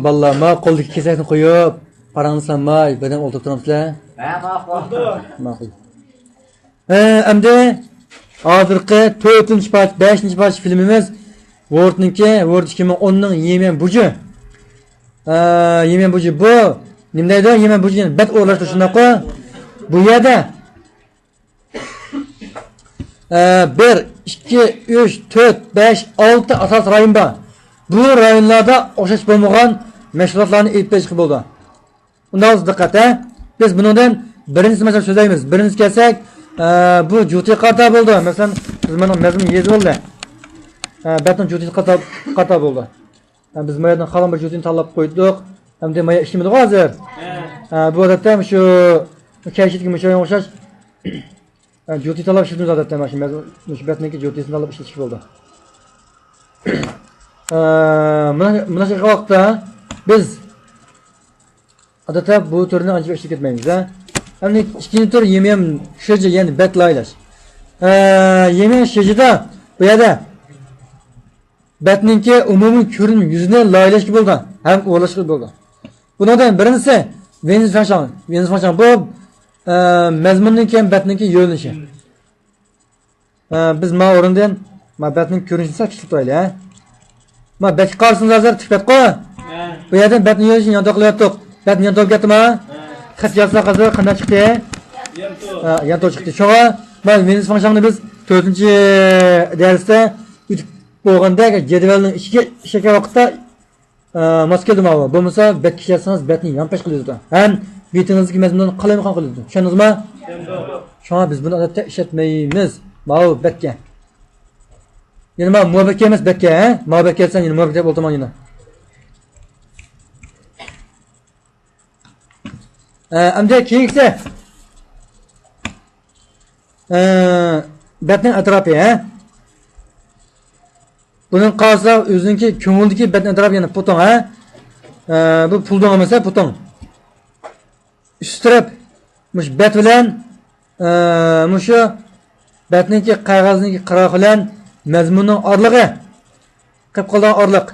Vallahi ma qo'ldagi kesakni qo'yib, parangni sanmay, birdan o'tirib turamsizlar. Ma'qul. Endi hozirgi 4-parcha, 5-parcha filmimiz Word'niki, Word 2010 ning Yemen buji. Yemen buji bu nima deydi? Yemen bujini bat o'rlashtirish shunaqa. Bu yerda 1, 2, 3, 4, 5, 6 asas rayon bor. Bu rayonlarda o'xshash bo'lmagan mashg'ulotlarni aytib chiqib bo'ldi. Undan diqqat, biz bundan birinchi masala so'zlaymiz. Birinchi kelsak, bu juti qarta bo'ldi. Masalan, biz mana mazmun yezib oldi. Batın juti qarta bo'ldi. Biz maydan qalin bir jutini tanlab qo'ydik. Hamda maya ishimiz hozir. Bu odatda shu kayshitga mushoyga o'xshash juti tanlab ishimiz odatda mana shu musbatniki jutisini tanlab ishlash bo'ldi. Mana shu vaqtda biz odatda bu turni ancha ishlab ketmaymiz. Endi ikkinchi tur Yemen shiji, ya'ni batlaylash. Yemen shijida bu yerda batninki umumiy ko'rinim yuzini laylash bo'ldi, ham o'lash bo'ldi. Bundan birinchisi Venus function bu mazmunning ham batninki yo'linishi. Biz ma o'rindan ma batning ko'rinishini saqlab turaylik. Ma bat qarsini hozir tikib qo'y. Bu yerdan batning yo'lini yo'nda qilyaptik. Bat yo'nda ketma. Xat yazsa hozir qanday chiqdi? Yo'nda chiqdi. Sho'ga men Venus funksionni biz 4-darsda o'tib bo'lgandagi jadvalning ichiga shaka vaqtda Moskvada ma'lum. Bo'lmasa bat kishasiz batning yonpash qiladi. Ham betingizdagi mazmunni qalayman qiladi. Tushundingizmi? Shunga biz buni odatda ishlatmaymiz. Ma'lum batga. Yani ma muhabbet emas batga, muhabbet kelsan yana muhabbet deb o'ltaman yana. Amda keyingisi batning atrofi, Bunun qarasa o'ziniki ko'ngildagi batning atrofi yana puton, Bu puldan olmasa puton. Üst taraf mush bat bilan mushu batniki qog'ozniki qiroq bilan mazmunning orlig'i qilib qolgan orliq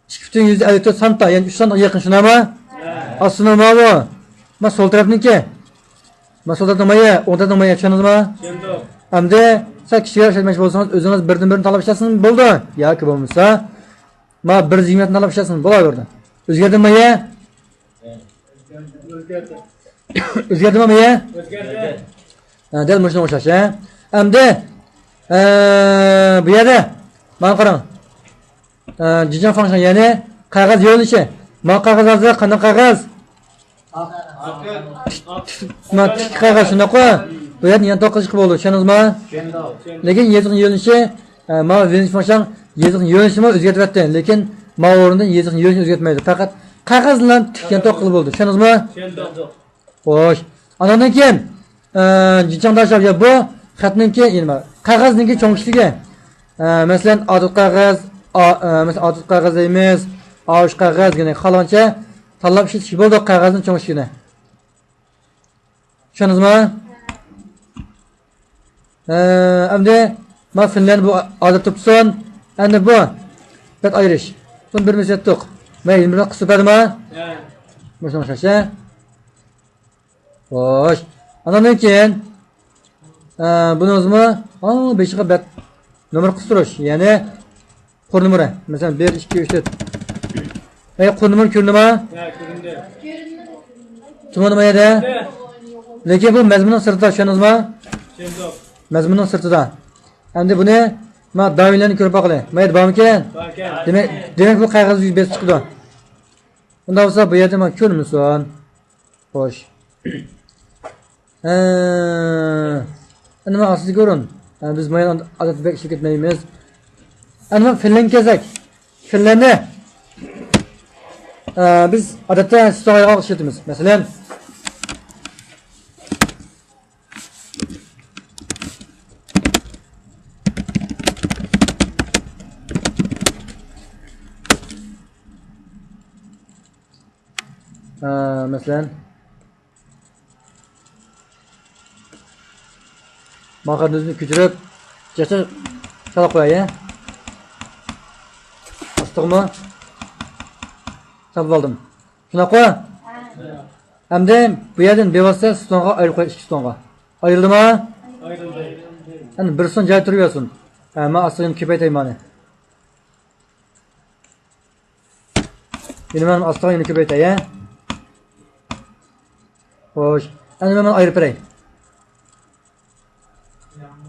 2.54 santa, ya'ni 3 santa yaqin shunami? Aslida mana bu sol tarafniki. Mana sol tarafning maya, o'ng tarafning maya tushundingizmi? Tushundim. Hamda siz kichikroq ishlatmoqchi bo'lsangiz, o'zingiz birdan-birini tanlab ishlasangiz bo'ldi. Yoki bo'lmasa, mana 120 tanlab ishlasangiz bo'laverdi. O'zgardimi maya? O'zgardimi maya? O'zgardi. Dal mana shunga o'xshash, Hamda bu yerda mana qarang. Dijon function ya'ni qog'oz yo'linishi. Ma qog'oz hozir qanday qog'oz? Ma qog'oz shunaqa. Bu yerda yana to'qish qilib bo'ldi, tushundingizmi? Tushundim. Lekin yeziqning yo'linishi, ma Venus function yeziqning yo'linishini o'zgartiryapti, lekin ma o'rindan yeziqning yo'linishini o'zgartmaydi. Faqat qog'oz bilan tikkan to'qish bo'ldi, tushundingizmi? Tushundim. Xo'sh. Andan keyin Dijon dashlab bu xatninki, ya'ni qog'ozniki cho'ng'ishligi. Masalan, odat qog'oz, masalan, odat qog'oz emas, osh qog'oz, ya'ni qaloncha tanlab ishlatish bo'ldi qog'ozning cho'ng'ishligini. Tushundingizmi? Endi ma fillar bu odat topson, endi bu bat ayirish. Buni bir misatdiq. Men bilan qisibadimi? Mana o'xshash. Xo'sh. Andan keyin buni o'zimi 5 bat nomer qistirish, ya'ni qo'l nomeri. Masalan 1 2 3 4. Qo'l nomeri ko'rindimi? Ko'rindi. Tushundingizmi? Lekin bu mazmunning sirtida, tushundingizmi? Tushundim. Mazmunning sirtida. Endi buni men doimlarni ko'rib boqilay. Mayli bormikan? Demak bu qog'oz 105 chiqdi. Undan bo'lsa bu yerda men ko'rmisan. Xo'sh. Nima asli ko'rin? Biz maydan odatda ish ketmaymiz. Ana fillan kezak. Fillanni biz odatda stoyga ishlatamiz. Masalan, maqsadimizni ko'chirib, jasa chala qo'yay. Astog'mi? Sabıp aldım. Şuna koy. Hem de bu yerden bevasıta stonga ayırıp koy, 2 stonga. Ayrıldı mı? Ayrıldı. Yani bir son cay duruyorsun. Ama aslında köpeyteyim hani. Benim benim aslında yine köpeyteyim. Hoş. Yani hemen ayırıp vereyim.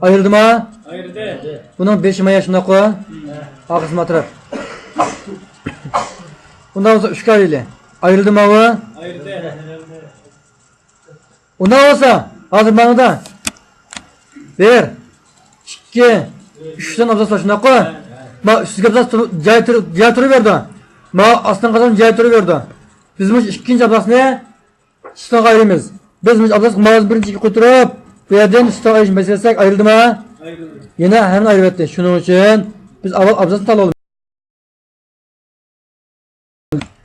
Ayrıldı mı? Ayrıldı. Bunun 5 yaşında koy. Arkasını atırıp. Bundan sonra 3 ayrıyla. Ayrıldı mı o? Ayrıldı. Ondan olsa hazır bana da 1 2 3'ten abzas başına koy. Ma üstüge abzas cay turu verdi. Ma aslan kazan cay turu verdi. Bizmiş ikinci abzas ne? Üstüne ayrıyız. Bizmiş abzas mağaz birinci kuturup bu yerden üstüne ayrıyız meselesek ayrıldı mı? Ayrıldı. Yine hemen ayrı etti. Şunun için biz avval abzasını alalım.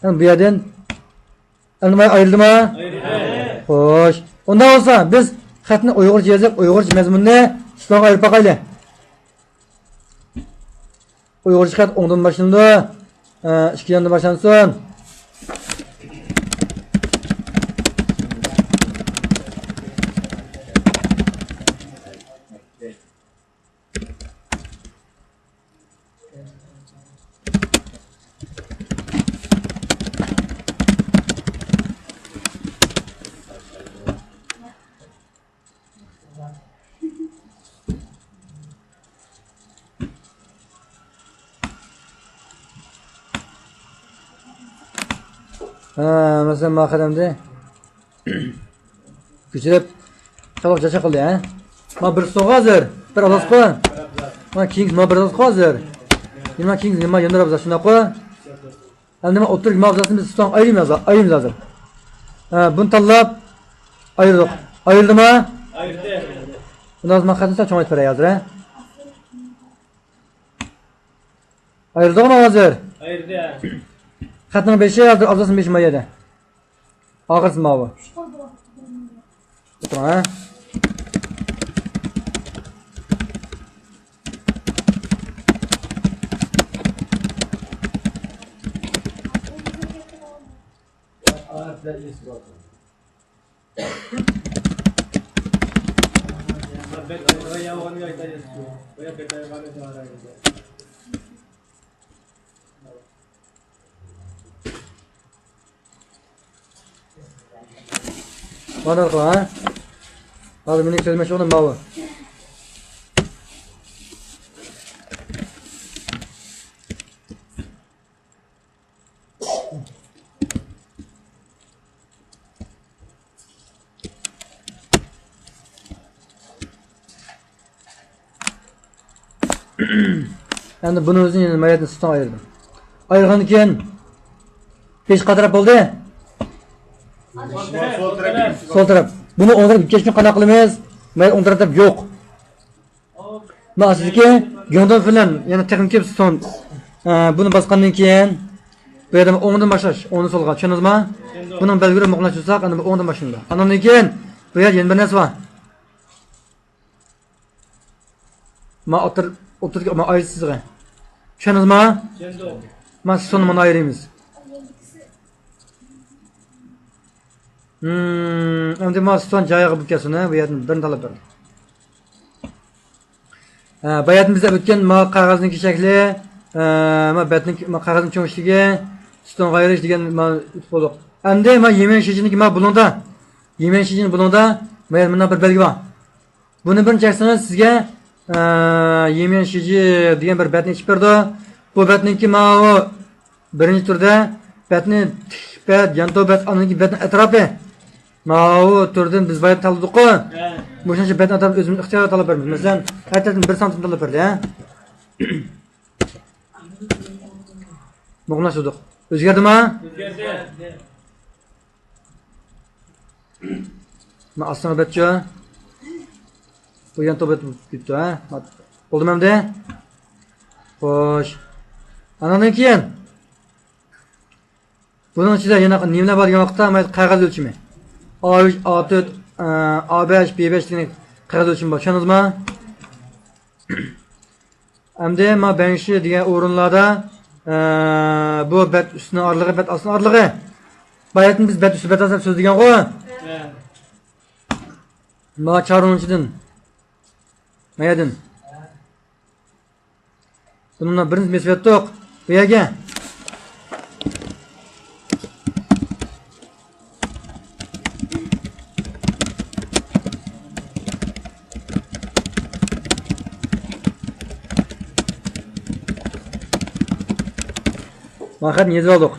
Yani bu yerden ayrıldı mı? Ayrıldı. Hoş. Ondan olsa biz xatni Uyg'urcha yazib, Uyg'urcha mazmunni Islomga ayirib boqaylik. Uyg'urcha xat o'ngdan boshlandi, ikki yondan boshlansin. Mesela maqadamda küçülüp çabuk çaça qildi, ha? Ma bir so'g hozir, bir ovoz qo'y. Ma Kings ma bir ovoz qo'y hozir. Nima Kings nima yondirib shuna qo'y. Endi ma o'tirib mavzusini biz tutam ayirimiz hozir. Buni tanlab ayirdik. Ayırdimi? Ayrıldı. Bundan sonra qatnashsa cho'ng aytib beray hozir, ha? Ayırdikmi hozir? Ayrıldı. Xatning 5 hozir abzasini 5 mayada. Oxirisi ma bu. O'tir, ha? Mana qo'y, ha? Hozir mening so'zimga o'g'lim ma bu. Endi buni o'zini yana mayatni sutdan ayirdim. Ayirgandan keyin pech qatirab bo'ldi. Sol taraf. Buni o'ndirib ketishni qanaqa qilamiz? Mayat o'ng tarafda yo'q. Ma'sizki, yondan filan yana texnik son buni bosgandan keyin bu yerda o'ngdan boshlash, o'ngdan solga tushundingizmi? Buning belgilari muqlashsak, endi o'ngdan boshlanadi. Andan keyin bu yer yana bir narsa bor. Ma o'tirga ma ayrısızlığı. Tushundingizmi? Tushundim. Ma sonni mana ayiramiz. Endi ma son joyiga bu kesini bu yerdan birini tanlab berdim. Bayatimizda o'tgan ma qog'ozniki shakli, ma batning ma qog'ozning cho'ng'ishligi, ston g'ayrish degan ma bo'ldi. Endi ma yemen shijiniki ma bulunda. Yemen shijini bulunda mana bir belgi bor. Buni birinchi aksangiz sizga yemen shiji degan bir batni ichib berdi. Bu batniki ma o birinchi turda batni bat, yanto bat, aniki batni atrofi. Ma o turdan biz bayat tanladik-ku. Bu shuncha batni atrofi o'zimiz ixtiyor tanlab beramiz. Masalan, aytdim 1 santim tanlab berdi, ha? Muqnashdik. O'zgardimi? O'zgardi. Ma aslini batchi. Bu yanto bat bitdi, ha? Bo'ldimi endi? Xo'sh. Andan keyin buning ichida yana nimalar borgan vaqtda qog'oz o'lchimi. A3, A4, A5, B5 degan qog'oz o'lchimi bor. Tushundingizmi? Endi ma benshi degan o'rinlarda bu bet üstüne arlığı, bet altına arlığı. Bayatın biz bet üstü bet altına söz degen qo'y. Ma çarunçidin. Mayadin. Bununla birinci mesvet yok. Bu yerga. Mahkat yezib oldik.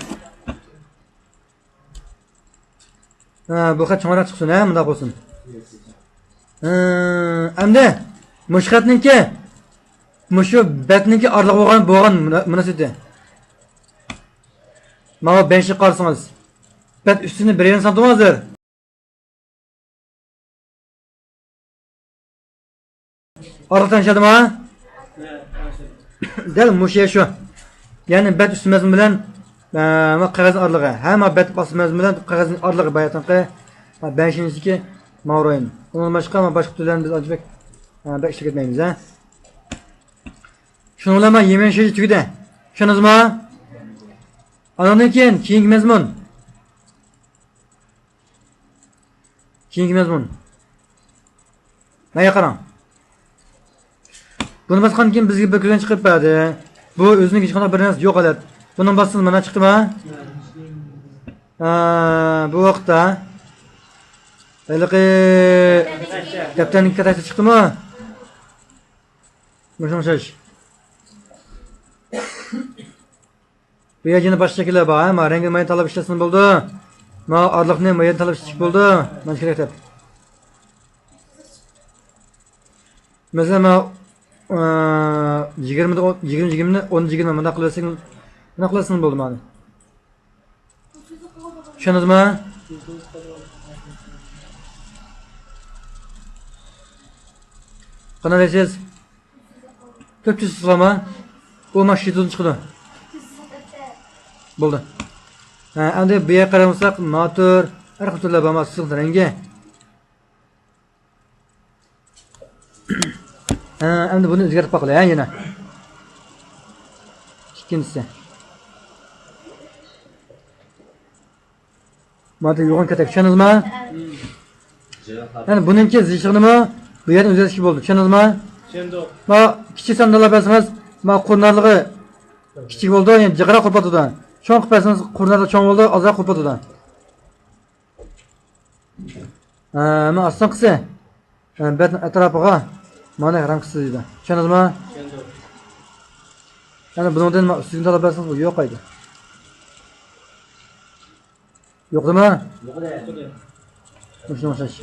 Bu xat cho'ngroq chiqsin, ha, bunda bo'lsin. Endi mushxatniki mushu batniki orliq bo'lgan munosabati. Mana benshi qarsangiz. Bat ustini 1,5 santim hozir. Orqadan shadimi? Dal mushe shu. Ya'ni bat ustimiz bilan qog'oz orlig'i, hamma bat bosimiz bilan qog'oz orlig'i bayatanqi 5-ki mavroyin. Undan boshqa turlarni biz ajbek bak ishga ketmaymiz, ha. Shuni bilan yemen şey tugidi. Tushundingizmi? Andan keyin keyingi mazmun. Keyingi mazmun. Mana qarang. Buni basqan keyin bizga bir ko'zdan chiqib berdi. Bu o'zining hech qanday bir narsa yo'q holat. Bundan bassin mana chiqdimi? Bu vaqtda daftarning katasi chiqdimi? Mushunchash. Bu yerga boshqa shakllar bor, ha? Ma rangni mayin talab ishlasin bo'ldi. Ma orliqni mayin talab ishlash bo'ldi. Mana kerak deb. Masalan, 20 10 mana qilasang, nima qilasin bo'ldi mana. Tushundingizmi? Qana deysiz? 400 so'lama. Bu mashindan chiqdi. Bo'ldi. Endi bu yerga qaramasak, motor, har xil turlar bor, mahsulot rangi. Endi buni o'zgartirib qo'yay, yana. Ikkinchisi. Motor yo'g'on katak, tushundingizmi? Yani bununki zishig'nimi bu yerdan o'zgartirish bo'ldi, tushundingizmi? Tushundim. Ma kichik sandalar bersangiz, ma qo'rnarligi kichik bo'ldi, yani jiqra qo'rpatida. Cho'ng qilib bersangiz, qo'rnarli cho'ng bo'ldi, ozroq qo'rpatida. Ma aslan qilsa, bet atrofiga mana ram qilsa deydi. Tushundingizmi? Tushundim. Yani bundan ustidan talab bersangiz, bu yo'q edi. Yo'qdimi? Yo'q. Shuni o'xshash.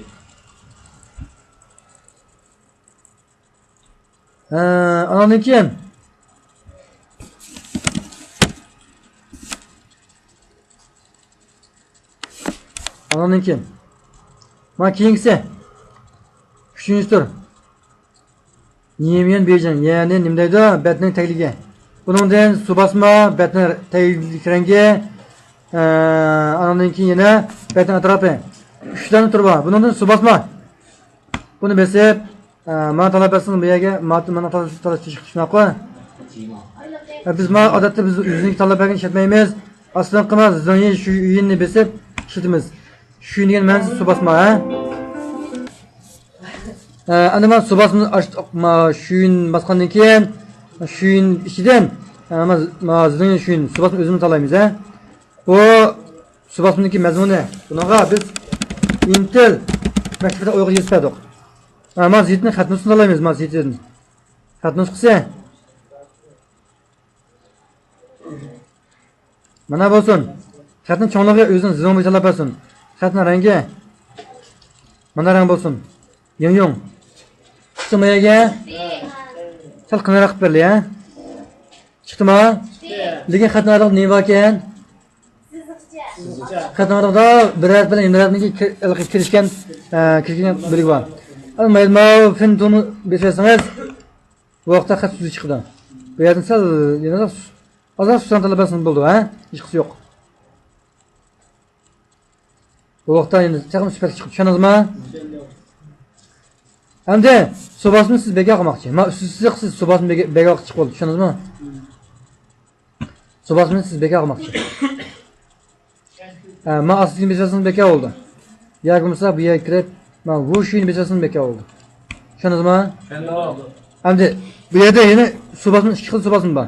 Andan keyin mana keyingisi 3-tur. Yemen bejan, ya'ni nima deydi? Batning tagligi. Buningdan suv bosma, batning taglik rangi, andan keyin yana batning atrofi. 3 dona tur bor. Buningdan suv bosma. Buni besib, mana talab etsin bu yerga, mana talab chiqishni qo'y. Biz odatda biz o'zimizning talablarni ishlatmaymiz. Aslan qilmas, zo'ni shu uyinni besib ishlatamiz. Shu degan ma'nosi suv bosma, ha? Endi men suv bosmani shuyin bosgandan keyin shuyin ichidan zo'ni shuyin suv bosmani o'zimiz tanlaymiz, ha? Bu suv bosmaniki mazmuni. Bunaqa biz Intel maktabida o'yga yetdik. Ama zeytini xatnusini alaymiz, ma zeytini. Xatnus qilsa. Mana bo'lsin. Xatning cho'nlig'i o'zini zo'mi talab etsin. Xatning rangi mana rang bo'lsin. Yung. Chiqmayaga sal qinroq qilib berli, ha? Chiqdimi? Lekin xatning aniq nima bor ekan? Xatning aniqda birat bilan imratniki kirishgan bilik bor. Mayma fintunu besesiniz bu vaqtda xat suvi chiqdi. Bu yerdan sal yana ozroq suv talabasini bo'ldi, ha? Hech qisi yo'q. Bu vaqtda endi chaqim sifat chiqdi. Tushundingizmi? Endi suv bosmini siz bega qilmoqchi. Men siz suv bosmini bega chiqib qoldi. Tushundingizmi? Sobasını siz bekar qilmoqchi. Men asosiy bezasini bekar oldu. Yoki bo'lmasa bu yerga kirib, men bu shuyni bezasini bekar oldu. Tushundingizmi? Tushundim. Endi bu yerda yana sobasini ikki xil sobasini bor.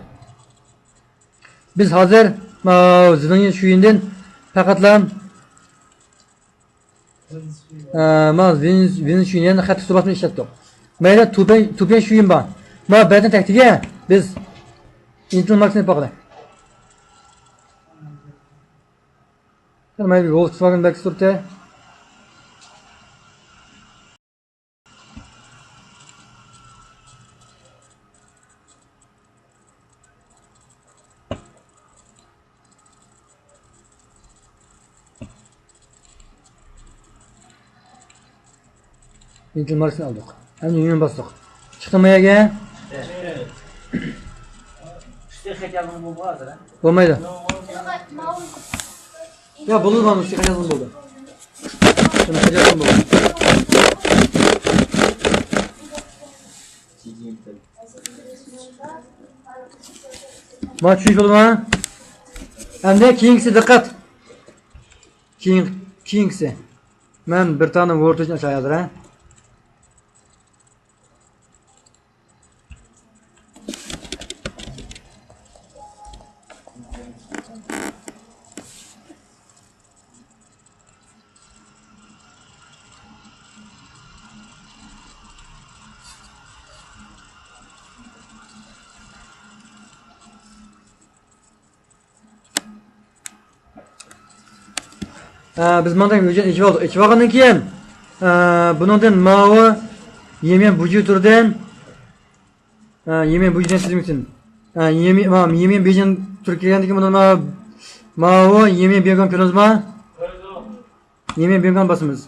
Biz hozir zilning shuyindan faqatlam men zilning shuyini xatti sobasini ishlatdik. Mayli tupen shuyin bor. Men batni taktiga biz Intel Max'ni bakla. Maybe Volkswagen backstop'ta. Intel Max'ni aldık. Hem yuyun bastık. Çıktı mı yege? Olmaydı. Ya bulur bana şu kayasını buldu. Şunu kayasını buldu. Maç şu bulma. Hem de Kings'e dikkat. Kings'e. Ben bir tane voltajını aşağıyadır ha. Biz mandan içib oldik. İçib olgandan keyin bundan mavi yemen buju turdan yemen bujudan sizimsin. Yemen bejin Turkiyadan keyin bundan mavi yemen bergan ko'rdingizmi? Yemen bergan basimiz.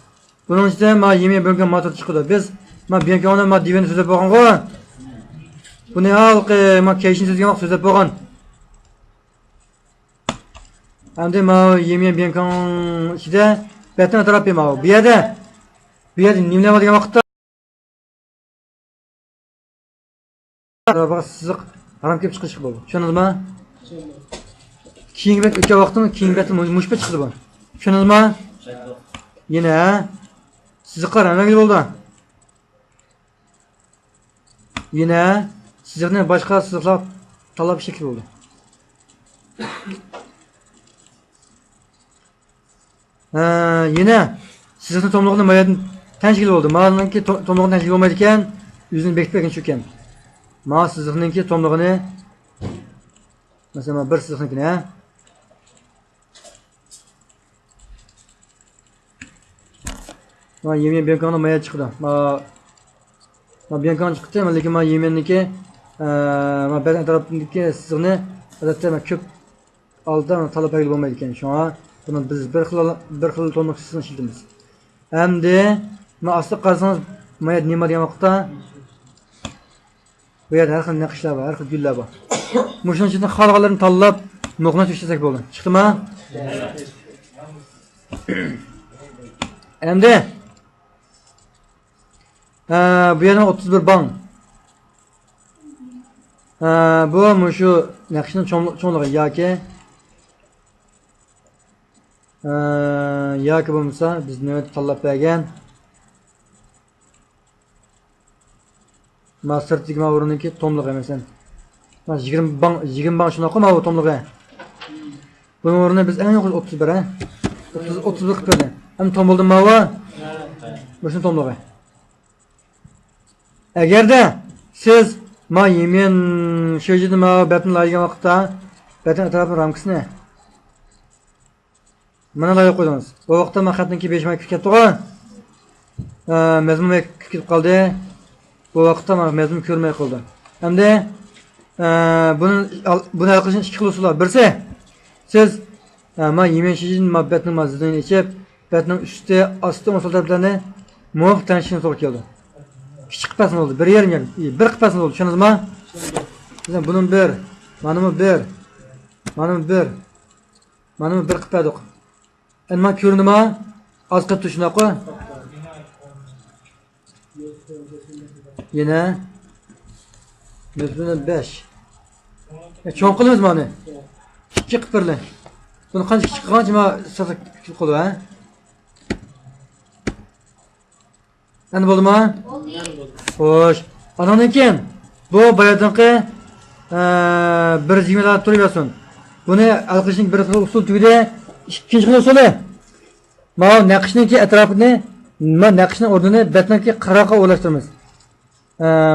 Bunun ichida yemen bergan motor chiqdi. Biz berganni divani so'zlab qo'ygan-ku. Buni halqi keyin sizga so'zlab qo'ygan. Hem de yemeğe bir kan işte betine taraf yapıyor. Bir yerde nimle var diye vakitte bak sızık haram kep çıkış oldu. Şunuz mu? King bet iki vaktin King bet muşpe çıktı bu. Şunuz mu? Yine sızıklar ne gibi oldu? Yine sızıkların başka sızıklar talap şekil oldu. Yine sizin tomluğunda mayadın tenşikil oldu. Mağazınınki tomluğunda tenşikil olmaydıkken yüzünü bekleyin çöken. Mağaz sizin tomluğunu mesela bir sizinkine yemeğin bir kanı maya çıktı. Bir kanı çıktı ama lekin yemeğindeki ben tarafındaki sizini adatta köp aldan talep edilip olmaydıkken şu an bunu biz bir xil tomluq sizini işletimiz. Hem de aslı qarsanız mayad nima degan vaqtda bu yerda har xil naqshlar bor, har xil gullar bor. Mushuning ichidan xalqlarni tanlab nuqna ishlasak bo'ldi. Chiqdimi? Endi bu yerdan 31 bang. Bu mushu naqshning cho'nlig'i yoki bo'lmasa biz nima tanlab bergan master tigma o'rniki tomlig'i masalan 20 bang shunaqa bu tomlig'i. Buning o'rnini biz eng yo'qi 31 ha. 31 qilib berdi. Ham tom bo'ldi mava. Bu shun tomlig'i. Agarda siz yemen shu yerda batni laygan vaqtda batni atrofini ramkasini mana layib qo'ydingiz. Bu vaqtda men xatniki 5 marta ketdi-ku. Mazmun ketib qoldi. Bu vaqtda men mazmun ko'rmay qoldim. Hamda buni hal qilishning ikki xil usuli bor. Birisi siz men yemen shijin muhabbatning mazmunini ichib, batning usti, osti masofatlarni muvofiq tanishishga to'g'ri keldi. Kichik qilpasin bo'ldi. 1,5 yer. 1 qilpasin bo'ldi. Tushundingizmi? Biz buni 1, mana bu 1, mana bu 1, mana bu 1 qilpadik. Endi men ko'rindimi? Az qilib shunaqa. Yana mazmuni 5. Cho'ng qilamiz mana. kichik qilib berdi. Buni qancha kichik qilgancha men sasa kichik qildi, ha? Endi bo'ldimi? Xo'sh. Andan keyin bu bayodinqi 120 dan turib yotsin. Buni hal qilishning bir xil usul tugidi, ikkinchi xil usuli. Mana naqshningki atrofini, mana naqshning o'rnini batniki qirg'oqqa o'rlashtiramiz.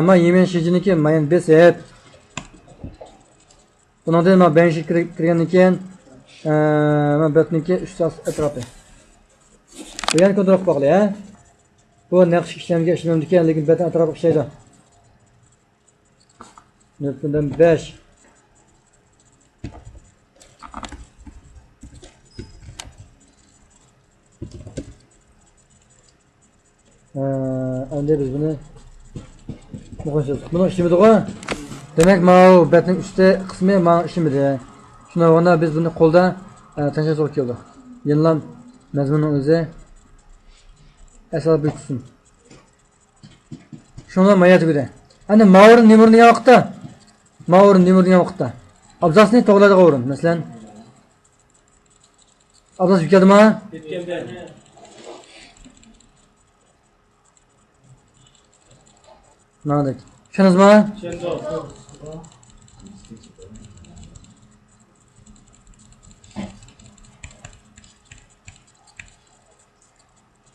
Mana yemen shijiniki mayin besib. Bundan mana ben shij kirgandan keyin mana batniki ustoz atrofi. Bu yana kontrol qilib qo'ying, ha? Bu naqsh ishlamga ishlamdi ekan, lekin batn atrofi ishlaydi. 0.5 endi biz buni buni ishlamadi-ku. Demak, mana batning usti qismi mana ishlamadi. Shundan o'rna biz buni qo'lda tanchaga solib keldik. Yenlam mazmunning o'zi asal bitsin. Shundan mayat tugadi. Endi ma'urin nemirni vaqtda abzasni to'g'riladigan o'rin. Masalan, abzas yetadimi? Yetkanda. Mana tushundingizmi? Tushundim.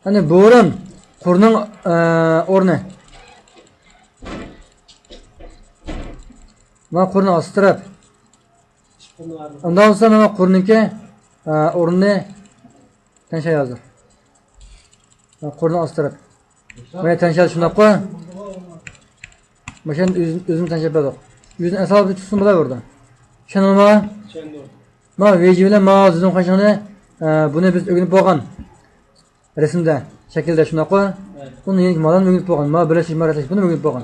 Hani bu o'rin qurning o'rni. Mana qurni ostirib. Undan so'ng mana qurniki o'rnini tanshay hozir. Mana qurni ostirib. Mana tanshal shunday qo'y. Maşan özüm tanışıp badık. Yüzün asal bir tutsun bula orada. Şanıl ma? Tushundim. Ma veji bilen ma zizim kaşanı bunu biz ögünüp boğan. Resimde, şekilde şuna koy. Bunu yenik madan ögünüp boğan. Ma böyle şişma rataş bunu ögünüp boğan.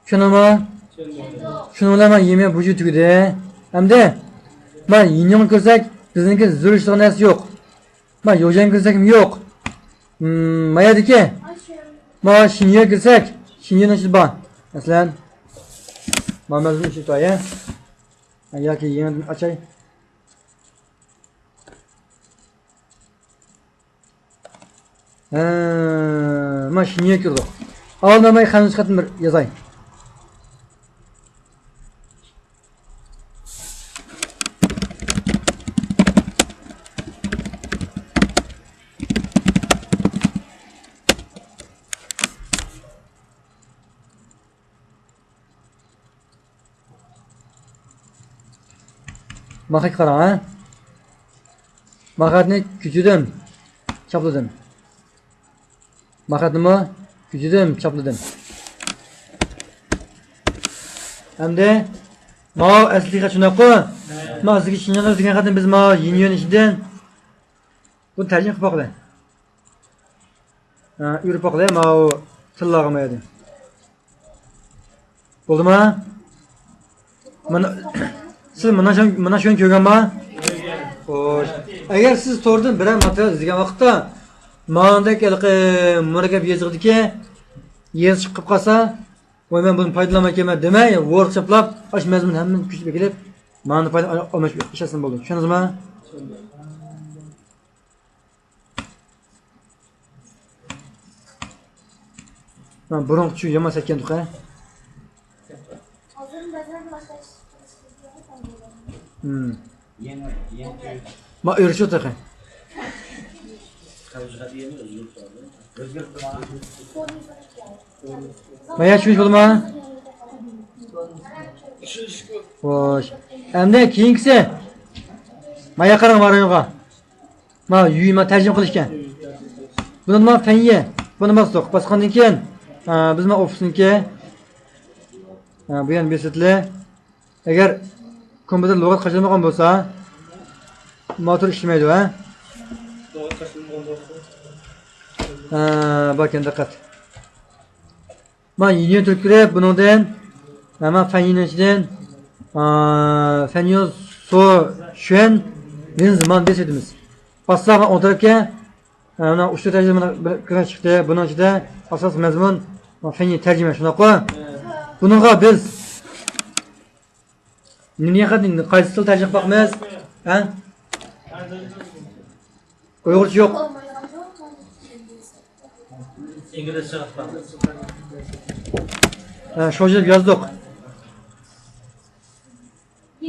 Şanıl ma? Tushundim. Şununla ma yemeğe bucu tüküdü. Hem de ma yinyonu görsek bizimki zürüşlüğün nesi yok. Ma yojan görsek yok. Ma yedi ki ma şiniye görsek şiniye nasıl bağın. Mesela Muhammed'in işi tuaya. Ya ki yeni açay. Maşiniye girdik. Almamayı kanun çıkartın bir yazayım. Makak qarang, ha? Makatni küçüdüm, chapladim. Makatni küçüdüm, chapladim. Hamda ma asliga shunaqa, ma sizga tushunganlar degan xatni biz ma yeni ishidan bu tarjima qilib qo'ydi. Yurib qo'ydi, ma o tillag'maydi. Bo'ldimi? Mana siz mana shuni ko'rganmi? Xo'sh. Agar siz to'g'ridan biror material izlagan vaqtda ma'nodagi murakkab yozig'diki yez chiqib qolsa, voy men buni foydalanmayman demay, workshoplab, ash mazmun hamma kuchib kelib, ma'noni foydalan olmash ishlasin bo'ldi. Tushundingizmi? Men burun kuchi yomon satgandik, ha? Ma öğretiyor takı. Ma yaşmış oldu ma? Hoş. Hem de keyingisi. Ma yakarım var yoga. Ma yuyma tercih kılışken. Bunu ma fenye. Bunu bastık. Baskandan keyin biz ma ofisiniki. Bu yan besitli. Eğer kompüter lügat kaçırmagan bo'lsa, motor ishlamaydi, ha? Lügat kaçırmagan bo'lsa. Bakın dikkat. Men yeni Türkçe bundan ama fenyineçden fenyoz so şuen bin zaman desedimiz. Paslağa otururken ana uçtu tercüme kıran çıktı. Bunun içinde asas mezmun fenyi tercüme şuna koy. Bununla biz niye kadın qaysi til tercih bakmaz? Ha? Uyg'urcha yo'q. İngilizce var. Ha, sho'jib yozdik.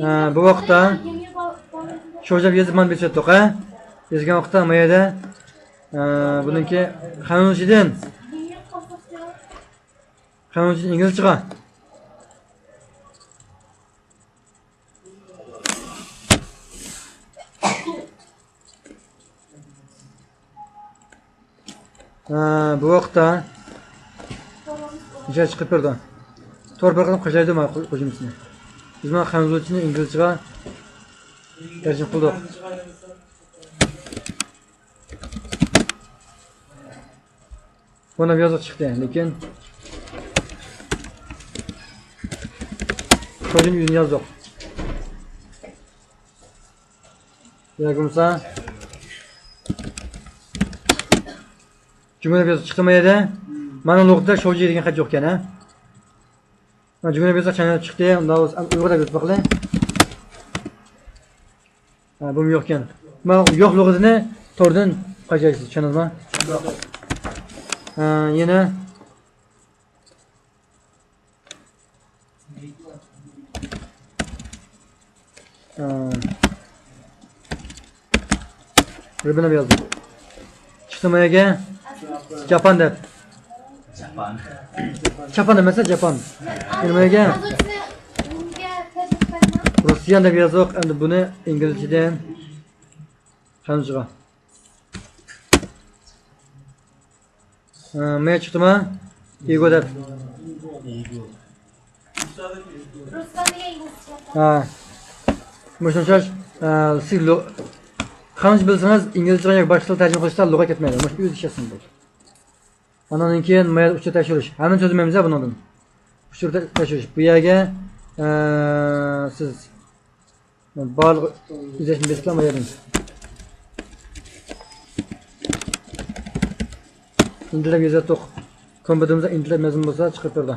Ha, bu vaqtda sho'jib yozib man bersak, ha? Yozgan vaqtda mayada buniki qonunchidan inglizchaga bu vaqtda necha chiqib berdi. To'g'ri bir qilib qo'shaydi men qo'shimchani. Biz mana qonunchini inglizchaga tarjima qildik. Buna yozib chiqdi, lekin sho'jim yuzini yozdik. Yagumsa jumla yozib chiqmaydi. Mana lug'da sho'ji degan xat yo'q ekan, ha. Mana jumla yozib chanal chiqdi, unda uyg'urda yozib baqla. Ha, bu yo'q ekan. Mana yo'q lug'ini to'rdan qajaysiz, tushundingizmi? Yana Ribini yozdim. Chiqtamayaga Japan deb. Japan emas, Japan. Nimaga? Rossiya deb yozdik, endi buni inglizchadan qanchaga? Men chiqdimi? Ego deb. Ha. Mushuncha siz qancha bilsangiz inglizcha yoki boshqa til tarjima qilishda lug'a ketmaydi. Mush o'z ishasiz bu. Andan keyin mayda uchta tashirish. Hamma so'zmaymiz bundan. Uchta tashirish. Bu yerga siz bal izlashni beklamayapsiz. İndilab yozdik. Kompyuterimizda indilab mazmun bo'lsa chiqib turdi.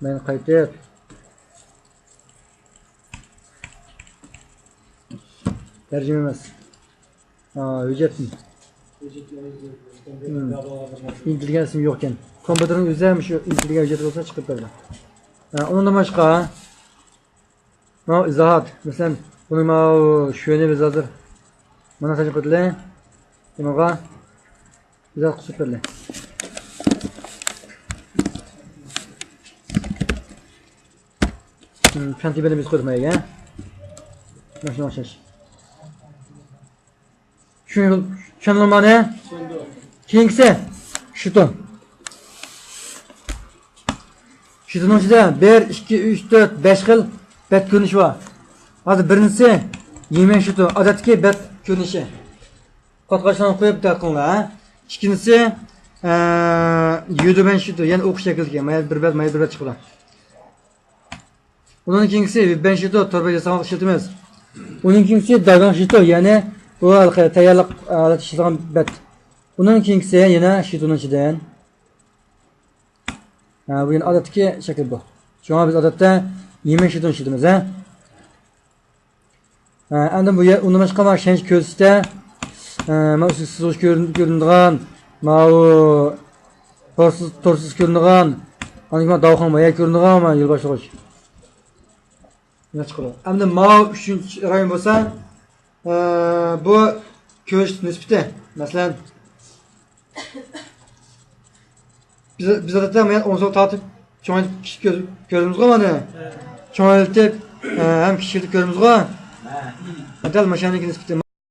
Men qaytib tarjima emas. Hujjatmi? İndilgan ism yo'q ekan. Kompyuterning o'zi ham shu indilgan hujjat bo'lsa chiqib turdi. Undan boshqa izohat, masalan, buni shuni biz hozir mana tarjima qildilar. Bunaqa izoh qilib berdilar. Kantibani biz qo'ymayga. Mashina oshish. Tushundim mana. Keyingisi shuton. Shutonning ichida 1, 2, 3, 4, 5 xil bet ko'rinishi bor. Hozir birinchisi yemen shuton, odatdagi bet ko'rinishi. Qotqashlarni qo'yib taqinglar. Ikkinchisi yuduban shuton, ya'ni o'q shaklida, mayli bir bet chiqadi. Undan keyingisi ben shuton, torba yasamoq ishlatamiz. Undan keyingisi dagon shuton, ya'ni bu tayyorlik odat ishlatgan bet. Undan keyingisi yana shutonning ichidan bu yana odatdagi shakl bu. Shunga biz odatda yemek shuton ishlatamiz, ha? Endi bu undan boshqa mana shanch ko'rsatda mana siz ko'rinadigan, mana torsiz ko'rinadigan, mana davxon maya ko'rinadigan, mana yo'l boshlag'ich. Nima chiqadi? Endi mana 3-rayon bo'lsa, bu ko'rish nisbati. Masalan, biz odatda men 10 soat tatib cho'ng ko'rimizga mana. Cho'ngiltib ham kichiklik ko'rimizga. Atal mashinaniki nisbati